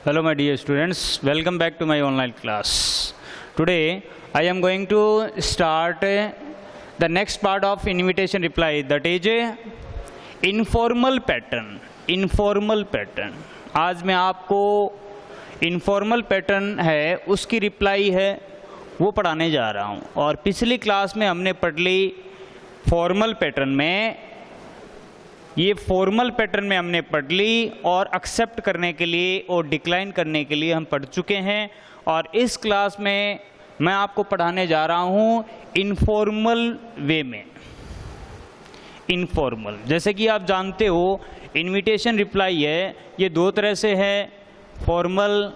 Hello my dear students, welcome back to my online class. Today I am going to start the next part of invitation reply, that is informal pattern. Informal pattern. आज मैं आपको informal pattern है उसकी reply है वो पढ़ाने जा रहा हूँ। और पिछली क्लास में हमने पढ़ ली फॉर्मल पैटर्न में, ये फॉर्मल पैटर्न में हमने पढ़ ली और एक्सेप्ट करने के लिए और डिक्लाइन करने के लिए हम पढ़ चुके हैं। और इस क्लास में मैं आपको पढ़ाने जा रहा हूँ इनफॉर्मल वे में। इनफॉर्मल, जैसे कि आप जानते हो इनविटेशन रिप्लाई है, ये दो तरह से है, फॉर्मल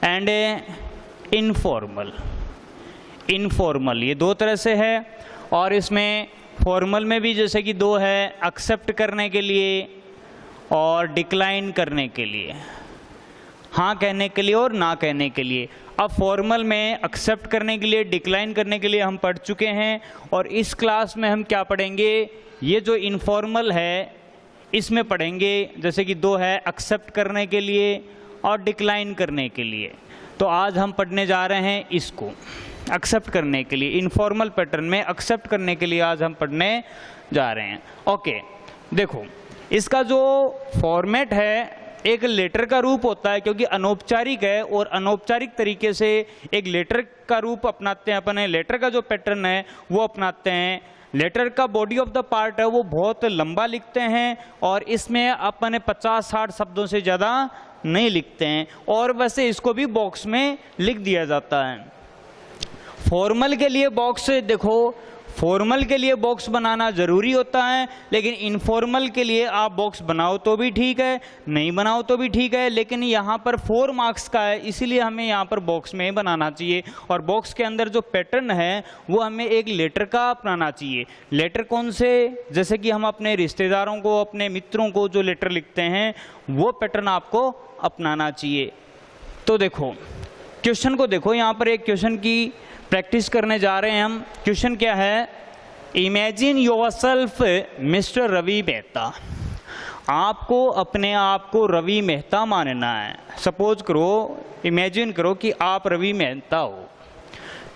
एंड इनफॉर्मल। इनफॉर्मल ये दो तरह से है और इसमें फॉर्मल में भी जैसे कि दो है, एक्सेप्ट करने के लिए और डिक्लाइन करने के लिए, हाँ कहने के लिए और ना कहने के लिए। अब फॉर्मल में एक्सेप्ट करने के लिए, डिक्लाइन करने के लिए हम पढ़ चुके हैं और इस क्लास में हम क्या पढ़ेंगे, ये जो इनफॉर्मल है इसमें पढ़ेंगे, जैसे कि दो है, एक्सेप्ट करने के लिए और डिक्लाइन करने के लिए। तो आज हम पढ़ने जा रहे हैं इसको, एक्सेप्ट करने के लिए। इनफॉर्मल पैटर्न में एक्सेप्ट करने के लिए आज हम पढ़ने जा रहे हैं। ओके, देखो इसका जो फॉर्मेट है एक लेटर का रूप होता है, क्योंकि अनौपचारिक है और अनौपचारिक तरीके से एक लेटर का रूप अपनाते हैं अपन। लेटर का जो पैटर्न है वो अपनाते हैं। लेटर का बॉडी ऑफ द पार्ट है वो बहुत लंबा लिखते हैं और इसमें अपन 50-60 शब्दों से ज़्यादा नहीं लिखते हैं, और वैसे इसको भी बॉक्स में लिख दिया जाता है। फॉर्मल के लिए बॉक्स, देखो फॉर्मल के लिए बॉक्स बनाना ज़रूरी होता है, लेकिन इनफॉर्मल के लिए आप बॉक्स बनाओ तो भी ठीक है, नहीं बनाओ तो भी ठीक है, लेकिन यहाँ पर 4 मार्क्स का है, इसीलिए हमें यहाँ पर बॉक्स में बनाना चाहिए। और बॉक्स के अंदर जो पैटर्न है वो हमें एक लेटर का अपनाना चाहिए। लेटर कौन से, जैसे कि हम अपने रिश्तेदारों को, अपने मित्रों को जो लेटर लिखते हैं वो पैटर्न आपको अपनाना चाहिए। तो देखो क्वेश्चन को देखो, यहाँ पर एक क्वेश्चन की प्रैक्टिस करने जा रहे हैं हम। क्वेश्चन क्या है, imagine yourself mister Ravi Mehta. आपको अपने आप को रवि मेहता मानना है। सपोज करो, इमेजिन करो कि आप रवि मेहता हो।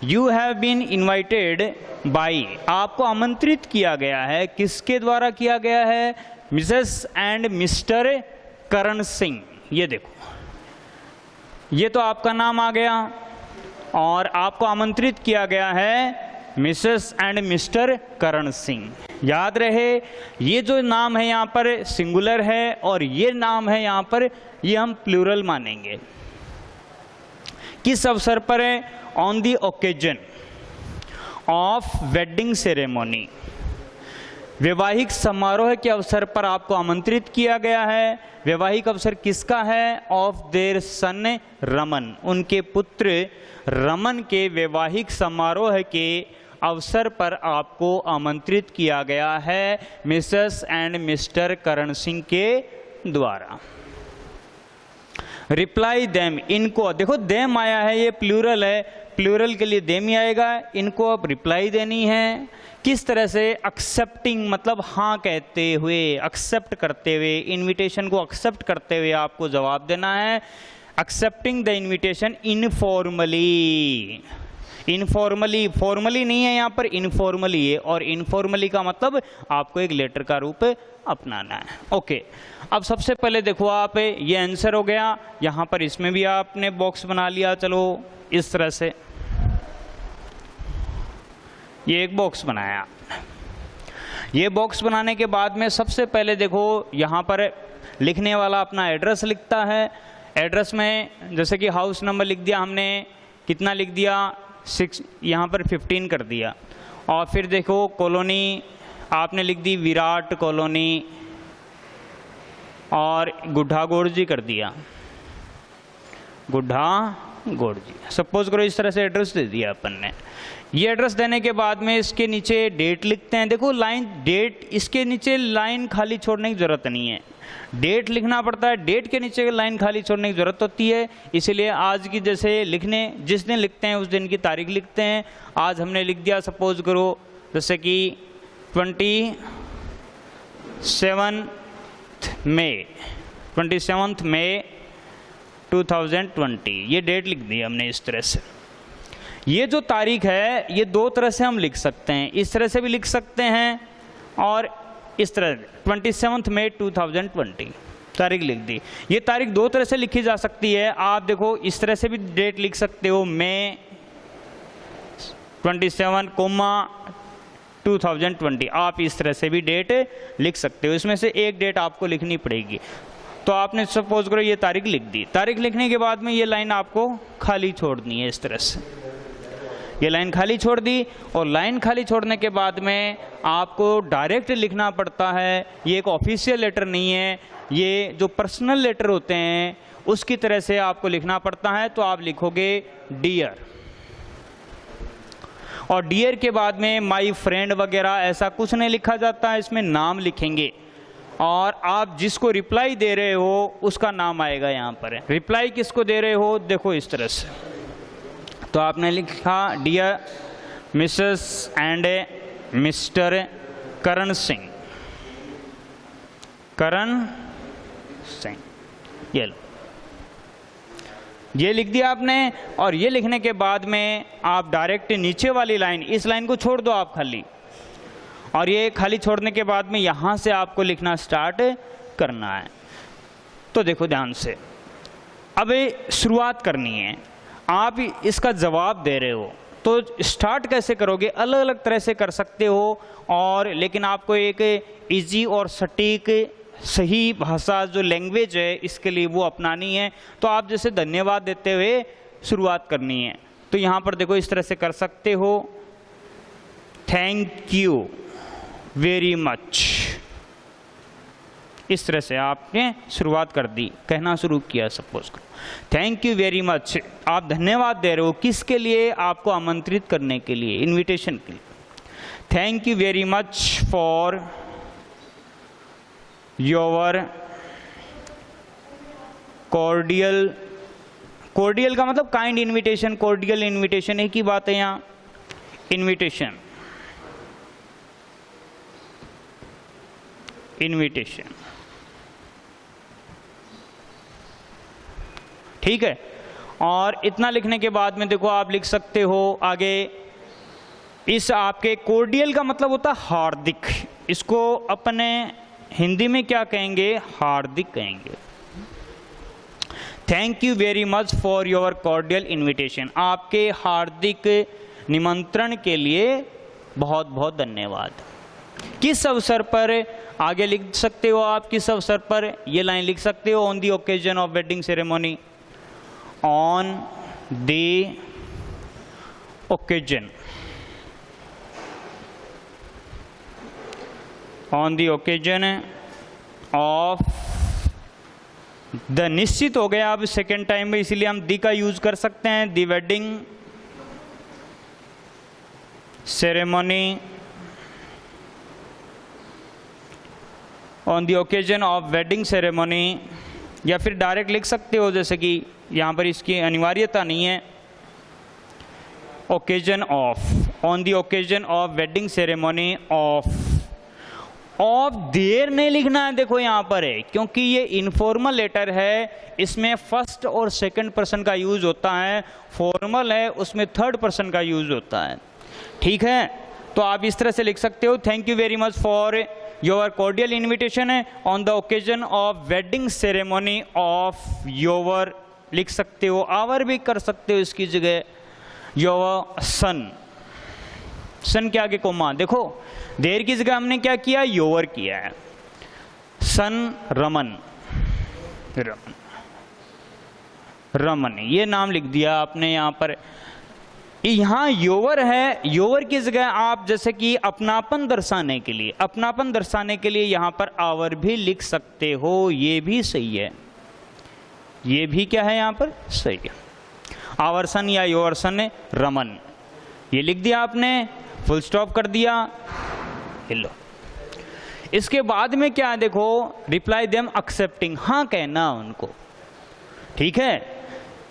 You have been invited by, आपको आमंत्रित किया गया है, किसके द्वारा किया गया है, Mrs and mister Karan Singh. ये देखो ये तो आपका नाम आ गया और आपको आमंत्रित किया गया है Mrs and mister Karan Singh. याद रहे ये जो नाम है यहाँ पर सिंगुलर है और ये नाम है यहाँ पर, ये हम प्लूरल मानेंगे। किस अवसर पर है, on the occasion of wedding ceremony, वैवाहिक समारोह के अवसर पर आपको आमंत्रित किया गया है। वैवाहिक अवसर किसका है, ऑफ देयर सन रमन, उनके पुत्र रमन के वैवाहिक समारोह के अवसर पर आपको आमंत्रित किया गया है Mrs and mister Karan Singh के द्वारा। रिप्लाई देम, इनको देखो देम आया है, ये प्लूरल है, प्लूरल के लिए देम ही आएगा। इनको अब रिप्लाई देनी है किस तरह से, एक्सेप्टिंग, मतलब हाँ कहते हुए, एक्सेप्ट करते हुए, इनविटेशन को एक्सेप्ट करते हुए आपको जवाब देना है। Accepting the invitation informally. Informally, formally नहीं है यहाँ पर, इनफॉर्मली है, और इनफॉर्मली का मतलब आपको एक लेटर का रूप अपनाना है। ओके, अब सबसे पहले देखो आप, ये आंसर हो गया, यहाँ पर इसमें भी आपने बॉक्स बना लिया। चलो इस तरह से ये एक बॉक्स बनाया। ये बॉक्स बनाने के बाद में सबसे पहले देखो यहाँ पर लिखने वाला अपना एड्रेस लिखता है। एड्रेस में जैसे कि हाउस नंबर लिख दिया हमने, कितना लिख दिया, 6, यहाँ पर 15 कर दिया। और फिर देखो कॉलोनी आपने लिख दी विराट कॉलोनी और गुड्ढा गोड़जी कर दिया, गुड्ढा गोड़जी। सपोज करो इस तरह से एड्रेस दे दिया अपन ने। ये एड्रेस देने के बाद में इसके नीचे डेट लिखते हैं। देखो लाइन डेट, इसके नीचे लाइन खाली छोड़ने की ज़रूरत नहीं है, डेट लिखना पड़ता है। डेट के नीचे लाइन खाली छोड़ने की ज़रूरत होती है, इसीलिए आज की जैसे लिखने जिस दिन लिखते हैं उस दिन की तारीख लिखते हैं। आज हमने लिख दिया, सपोज करो जैसे कि 27 मई 2020, ये डेट लिख दी हमने इस तरह से। ये जो तारीख है ये दो तरह से हम लिख सकते हैं, इस तरह से भी लिख सकते हैं और इस तरह 27 मई 2020 तारीख लिख दी। ये तारीख दो तरह से लिखी जा सकती है। आप देखो इस तरह से भी डेट लिख सकते हो, मई 27, 2020, आप इस तरह से भी डेट लिख सकते हो। इसमें से एक डेट आपको लिखनी पड़ेगी। तो आपने सपोज करो ये तारीख लिख दी, तारीख लिखने के बाद में ये लाइन आपको खाली छोड़नी है इस तरह से, ये लाइन खाली छोड़ दी। और लाइन खाली छोड़ने के बाद में आपको डायरेक्ट लिखना पड़ता है। ये एक ऑफिशियल लेटर नहीं है, ये जो पर्सनल लेटर होते हैं उसकी तरह से आपको लिखना पड़ता है। तो आप लिखोगे डियर, और डियर के बाद में माई फ्रेंड वगैरह ऐसा कुछ नहीं लिखा जाता है, इसमें नाम लिखेंगे और आप जिसको रिप्लाई दे रहे हो उसका नाम आएगा यहाँ पर। रिप्लाई किसको दे रहे हो, देखो इस तरह से। तो आपने लिखा dear Mrs and mister Karan Singh, Karan Singh, ये लो, ये लिख दिया आपने। और ये लिखने के बाद में आप डायरेक्ट नीचे वाली लाइन, इस लाइन को छोड़ दो आप खाली, और ये खाली छोड़ने के बाद में यहाँ से आपको लिखना स्टार्ट करना है। तो देखो ध्यान से, अब शुरुआत करनी है, आप इसका जवाब दे रहे हो तो स्टार्ट कैसे करोगे, अलग अलग तरह से कर सकते हो। और लेकिन आपको एक इजी और सटीक सही भाषा जो लैंग्वेज है इसके लिए वो अपनानी है। तो आप जैसे धन्यवाद देते हुए शुरुआत करनी है, तो यहाँ पर देखो इस तरह से कर सकते हो, थैंक यू वेरी मच, इस तरह से आपने शुरुआत कर दी, कहना शुरू किया। सपोज करो थैंक यू वेरी मच, आप धन्यवाद दे रहे हो किसके लिए, आपको आमंत्रित करने के लिए, इनविटेशन के लिए। Thank you very much for your cordial, cordial का मतलब काइंड इनविटेशन, कॉर्डियल इनविटेशन एक ही बात है यहाँ, इनविटेशन, इनविटेशन, ठीक है। और इतना लिखने के बाद में देखो आप लिख सकते हो आगे, इस आपके कॉर्डियल का मतलब होता है हार्दिक, इसको अपने हिंदी में क्या कहेंगे, हार्दिक कहेंगे। Thank you very much for your cordial invitation, आपके हार्दिक निमंत्रण के लिए बहुत बहुत धन्यवाद। किस अवसर पर, आगे लिख सकते हो आप किस अवसर पर, ये लाइन लिख सकते हो, on the occasion of wedding ceremony, on the occasion, on the occasion of the, निश्चित हो गया अब सेकेंड टाइम में, इसीलिए हम दी का यूज कर सकते हैं, the wedding ceremony, on the occasion of wedding ceremony, या फिर डायरेक्ट लिख सकते हो जैसे कि यहाँ पर इसकी अनिवार्यता नहीं है, occasion of, on the occasion of wedding ceremony of, of there नहीं लिखना है, देखो यहाँ पर है, क्योंकि ये इनफॉर्मल लेटर है, इसमें फर्स्ट और सेकंड पर्सन का यूज होता है, फॉर्मल है उसमें थर्ड पर्सन का यूज होता है, ठीक है। तो आप इस तरह से लिख सकते हो, thank you very much for your cordial invitation है on the occasion of wedding ceremony of your, लिख सकते हो, आवर भी कर सकते हो इसकी जगह, योर सन, सन के आगे कोमा, देखो देर की जगह हमने क्या किया, योर किया है, सन रमन, रमन, रमन ये नाम लिख दिया आपने यहाँ पर। यहाँ योवर है, योवर की जगह आप जैसे कि अपनापन दर्शाने के लिए, अपनापन दर्शाने के लिए यहाँ पर आवर भी लिख सकते हो, ये भी सही है, ये भी क्या है यहाँ पर सही है, आवर्सन या योवर्सन रमन, ये लिख दिया आपने, फुल स्टॉप कर दिया, लो। इसके बाद में क्या है देखो, रिप्लाई देम एक्सेप्टिंग, हाँ कहना उनको, ठीक है,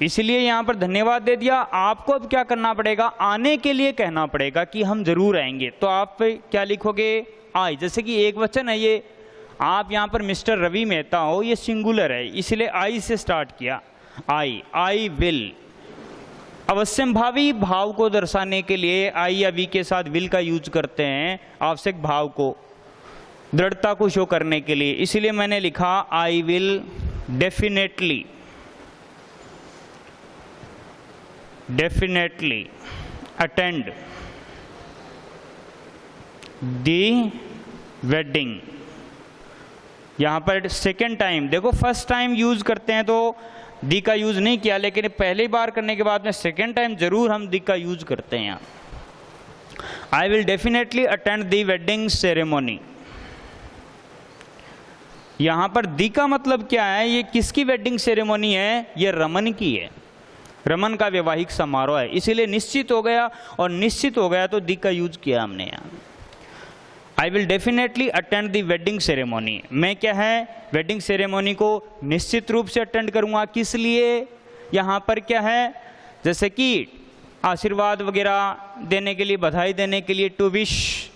इसलिए यहाँ पर धन्यवाद दे दिया। आपको अब क्या करना पड़ेगा, आने के लिए कहना पड़ेगा कि हम जरूर आएंगे, तो आप क्या लिखोगे, आई, जैसे कि एक वचन है ये, आप यहाँ पर मिस्टर रवि मेहता हो, ये सिंगुलर है इसलिए आई से स्टार्ट किया, आई विल, अवश्यंभावी भाव को दर्शाने के लिए आई या वी के साथ विल का यूज करते हैं, आवश्यक भाव को, दृढ़ता को शो करने के लिए। इसलिए मैंने लिखा I will definitely attend the wedding. यहां पर सेकेंड टाइम देखो, फर्स्ट टाइम यूज करते हैं तो दी का यूज नहीं किया, लेकिन पहली बार करने के बाद में सेकेंड टाइम जरूर हम दी का यूज करते हैं। यहाँ I will definitely attend the wedding ceremony. यहां पर दी का मतलब क्या है, ये किसकी वेडिंग सेरेमोनी है, ये रमन की है, रमन का वैवाहिक समारोह है, इसीलिए निश्चित हो गया, और निश्चित हो गया तो दी का यूज किया हमने यहाँ। I will definitely attend the wedding ceremony, मैं क्या है वेडिंग सेरेमोनी को निश्चित रूप से अटेंड करूंगा। किस लिए, यहाँ पर क्या है, जैसे कि आशीर्वाद वगैरह देने के लिए, बधाई देने के लिए, to wish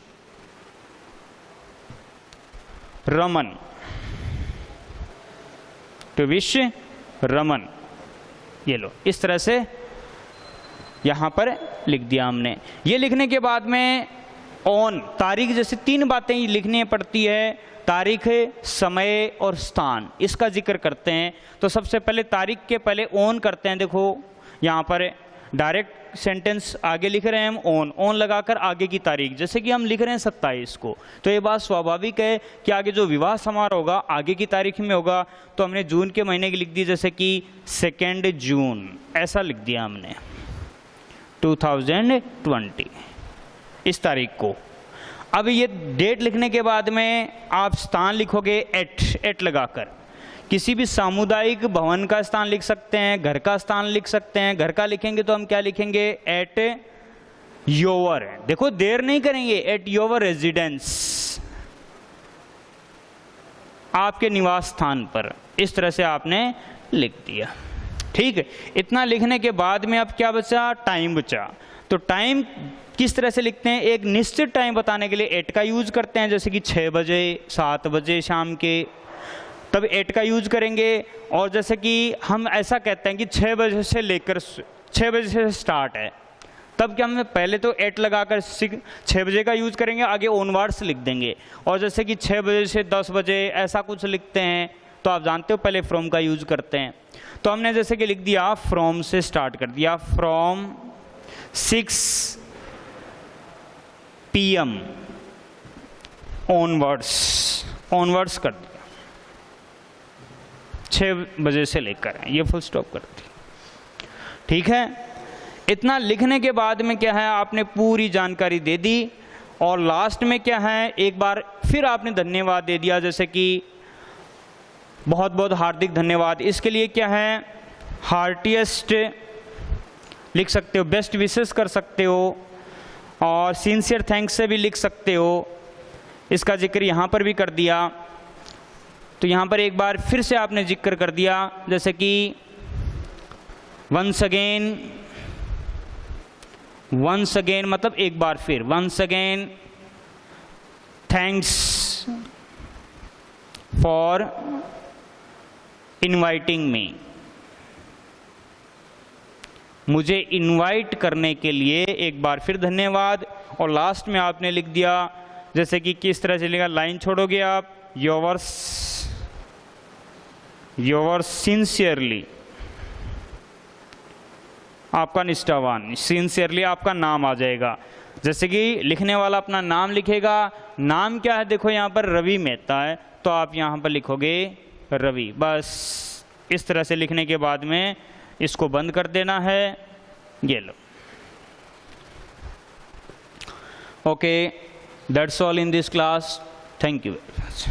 Raman, to wish Raman, ये लो इस तरह से यहां पर लिख दिया हमने। ये लिखने के बाद में ऑन, तारीख, जैसे तीन बातें लिखनी पड़ती है, तारीख, समय और स्थान, इसका जिक्र करते हैं। तो सबसे पहले तारीख के पहले ऑन करते हैं। देखो यहाँ पर डायरेक्ट सेंटेंस आगे लिख रहे हैं हम, ऑन लगाकर आगे की तारीख, जैसे कि हम लिख रहे हैं 27 को, तो ये बात स्वाभाविक है कि आगे जो विवाह समारोह होगा आगे की तारीख में होगा। तो हमने जून के महीने की लिख दी, जैसे कि 2 जून, ऐसा लिख दिया हमने 2020, इस तारीख को। अब ये डेट लिखने के बाद में आप स्थान लिखोगे एट लगाकर। किसी भी सामुदायिक भवन का स्थान लिख सकते हैं, घर का स्थान लिख सकते हैं। घर का लिखेंगे तो हम क्या लिखेंगे, एट योर, देखो देर नहीं करेंगे, एट योर रेजिडेंस, आपके निवास स्थान पर, इस तरह से आपने लिख दिया। ठीक है, इतना लिखने के बाद में अब क्या बचा, टाइम बचा। तो टाइम किस तरह से लिखते हैं, एक निश्चित टाइम बताने के लिए एट का यूज करते हैं, जैसे कि 6 बजे, 7 बजे शाम के, तब एट का यूज करेंगे। और जैसे कि हम ऐसा कहते हैं कि 6 बजे से लेकर 6 बजे से स्टार्ट है, तब क्या हम पहले तो एट लगाकर 6 बजे का यूज करेंगे, आगे ऑनवर्ड्स लिख देंगे। और जैसे कि 6 बजे से 10 बजे ऐसा कुछ लिखते हैं, तो आप जानते हो पहले फ्रॉम का यूज करते हैं। तो हमने जैसे कि लिख दिया फ्रॉम से स्टार्ट कर दिया, फ्रॉम 6 PM ऑनवर्ड्स कर दिया, 6 बजे से लेकर, ये फुल स्टॉप कर दी। ठीक है, इतना लिखने के बाद में क्या है, आपने पूरी जानकारी दे दी। और लास्ट में क्या है, एक बार फिर आपने धन्यवाद दे दिया, जैसे कि बहुत बहुत हार्दिक धन्यवाद। इसके लिए क्या है, हार्टिएस्ट लिख सकते हो, बेस्ट विशेस कर सकते हो, और सिंसियर थैंक्स से भी लिख सकते हो। इसका जिक्र यहाँ पर भी कर दिया। तो यहाँ पर एक बार फिर से आपने जिक्र कर दिया, जैसे कि वंस अगेन मतलब एक बार फिर, once again thanks for inviting me, मुझे इनवाइट करने के लिए एक बार फिर धन्यवाद। और लास्ट में आपने लिख दिया, जैसे कि किस तरह से लिखा, लाइन छोड़ोगे आप, योवर्स सिंसियरली, आपका निष्ठावान, सिंसियरली आपका नाम आ जाएगा। जैसे कि लिखने वाला अपना नाम लिखेगा, नाम क्या है, देखो यहाँ पर रवि मेहता है, तो आप यहाँ पर लिखोगे रवि। बस इस तरह से लिखने के बाद में इसको बंद कर देना है, ये लो। Okay, that's all in this class, thank you very much.